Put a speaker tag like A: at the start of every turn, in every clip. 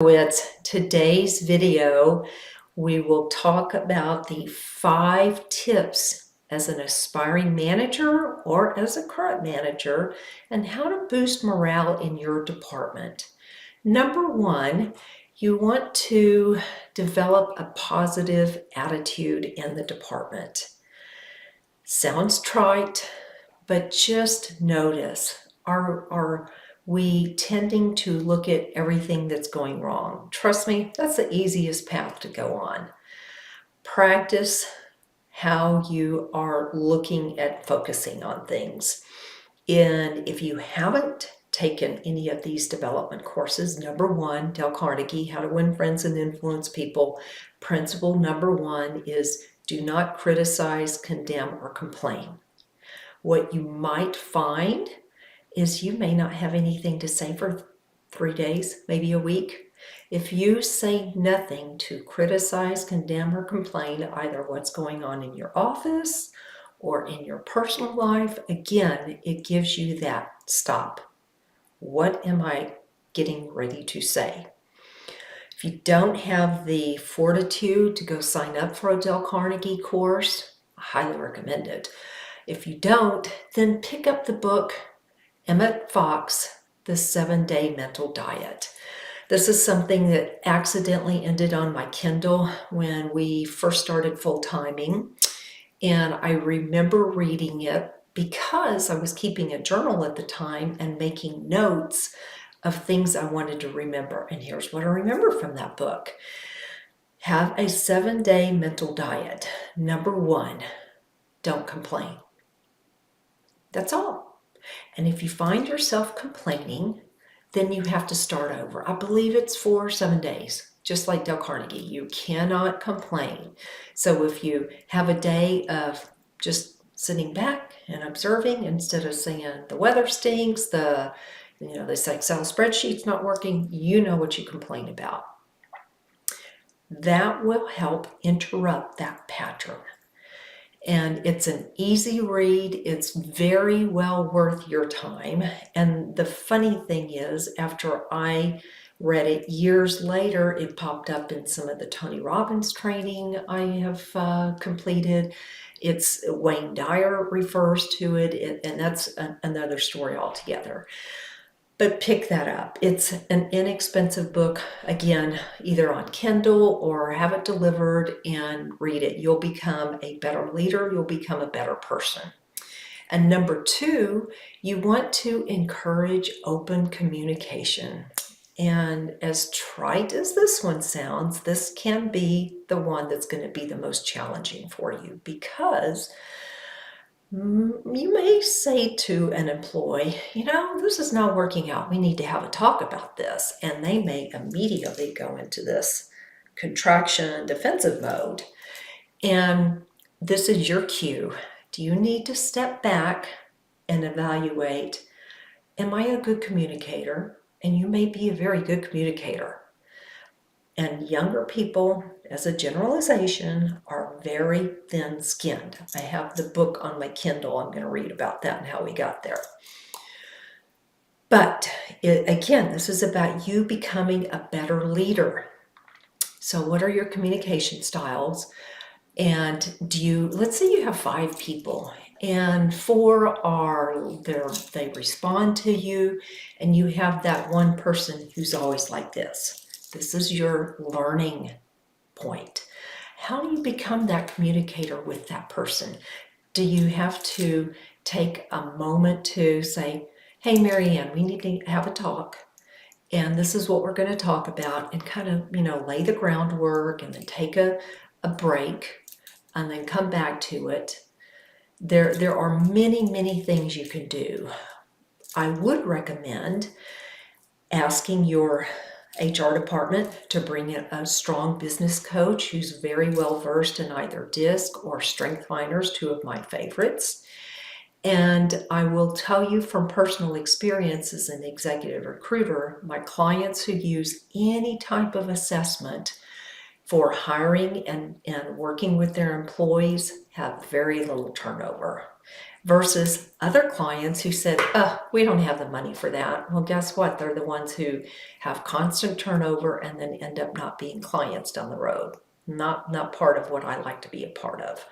A: Markowitz. Today's video, we will talk about the 5 tips as an aspiring manager or as a current manager and how to boost morale in your department. Number 1, you want to develop a positive attitude in the department. Sounds trite, but just notice, are we tending to look at everything that's going wrong? Trust me, that's the easiest path to go on. Practice how you are looking at focusing on things. And if you haven't taken any of these development courses, number 1, Dale Carnegie, How to Win Friends and Influence People. Principle number 1 is do not criticize, condemn, or complain. What you might find is you may not have anything to say for 3 days, maybe a week. If you say nothing to criticize, condemn, or complain, either what's going on in your office or in your personal life, again, it gives you that stop. What am I getting ready to say? If you don't have the fortitude to go sign up for a Dale Carnegie course, I highly recommend it. If you don't, then pick up the book, Emmet Fox, The 7-Day Mental Diet. This is something that accidentally ended on my Kindle when we first started full-timing. And I remember reading it because I was keeping a journal at the time and making notes of things I wanted to remember. And here's what I remember from that book. Have a 7-day mental diet. Number 1, don't complain. That's all. And if you find yourself complaining, then you have to start over. I believe it's for 7 days, just like Dale Carnegie. You cannot complain. So if you have a day of just sitting back and observing instead of saying the weather stinks, this Excel spreadsheet's not working, you know what you complain about. That will help interrupt that pattern. And it's an easy read. It's very well worth your time. And the funny thing is, after I read it years later, it popped up in some of the Tony Robbins training I have completed. It's Wayne Dyer refers to it, and that's another story altogether. But pick that up. It's an inexpensive book, again, either on Kindle or have it delivered and read it. You'll become a better leader. You'll become a better person. And number 2, you want to encourage open communication. And as trite as this one sounds, this can be the one that's going to be the most challenging for you, because you may say to an employee, this is not working out. We need to have a talk about this. And they may immediately go into this contraction defensive mode. And this is your cue. Do you need to step back and evaluate, am I a good communicator? And you may be a very good communicator. And younger people, as a generalization, are very thin-skinned. I have the book on my Kindle. I'm going to read about that and how we got there. But again, this is about you becoming a better leader. So what are your communication styles? And let's say you have 5 people and 4 they respond to you, and you have that one person who's always like this. This is your learning point. How do you become that communicator with that person? Do you have to take a moment to say, hey, Marianne, we need to have a talk, and this is what we're going to talk about, and kind of, lay the groundwork, and then take a break, and then come back to it. There are many, many things you can do. I would recommend asking your HR department to bring in a strong business coach who's very well versed in either DISC or Strength Finders, 2 of my favorites. And I will tell you from personal experience as an executive recruiter, my clients who use any type of assessment for hiring and working with their employees have very little turnover. Versus other clients who said, we don't have the money for that. Well, guess what? They're the ones who have constant turnover and then end up not being clients down the road. Not part of what I like to be a part of.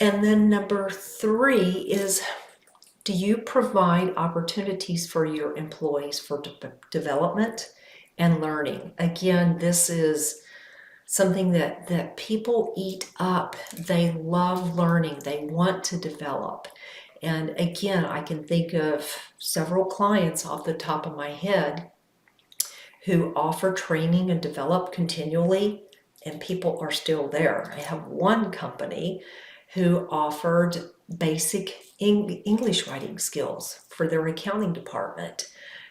A: And then number 3 is, do you provide opportunities for your employees for development and learning? Again, this is something that people eat up. They love learning. They want to develop. And again, I can think of several clients off the top of my head who offer training and develop continually, and people are still there. I have one company who offered basic English writing skills for their accounting department.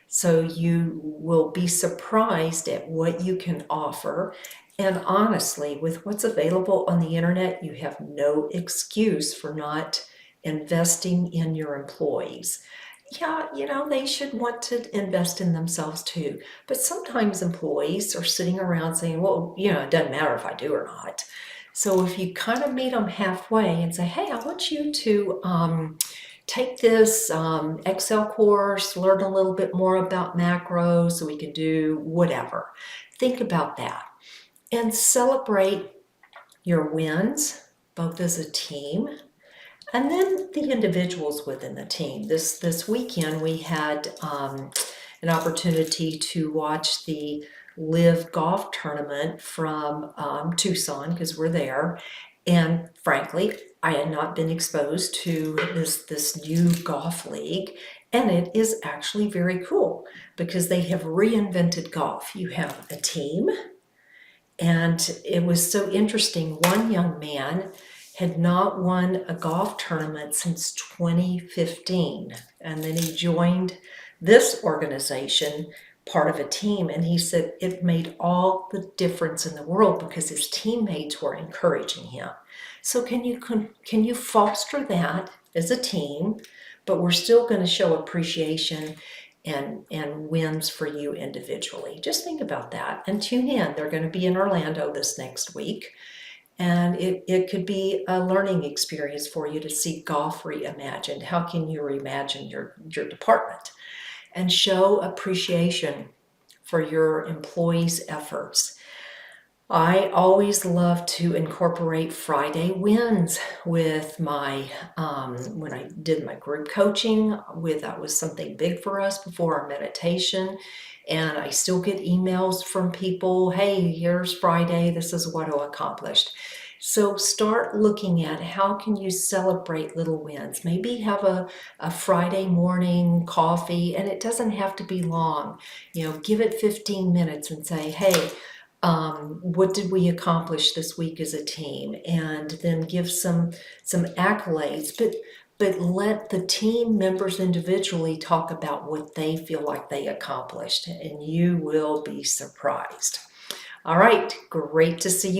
A: So you will be surprised at what you can offer. And honestly, with what's available on the internet, you have no excuse for not investing in your employees. Yeah, they should want to invest in themselves too. But sometimes employees are sitting around saying, well, it doesn't matter if I do or not. So if you kind of meet them halfway and say, hey, I want you to take this Excel course, learn a little bit more about macros so we can do whatever. Think about that and celebrate your wins, both as a team and then the individuals within the team. This weekend we had an opportunity to watch the Liv golf tournament from Tucson, because we're there. And frankly, I had not been exposed to this new golf league. And it is actually very cool because they have reinvented golf. You have a team. And it was so interesting. One young man had not won a golf tournament since 2015. And then he joined this organization, part of a team, and he said it made all the difference in the world because his teammates were encouraging him. So can you foster that as a team, but we're still going to show appreciation and wins for you individually? Just think about that and tune in. They're going to be in Orlando this next week. And it could be a learning experience for you to see golf reimagined. How can you reimagine your department and show appreciation for your employees' efforts? I always love to incorporate Friday wins with my, when I did my group coaching, that was something big for us before our meditation. And I still get emails from people, hey, here's Friday, this is what I accomplished. So start looking at how can you celebrate little wins. Maybe have a Friday morning coffee, and it doesn't have to be long. Give it 15 minutes and say, hey, what did we accomplish this week as a team? And then give some accolades, but let the team members individually talk about what they feel like they accomplished, and you will be surprised. All right, great to see you.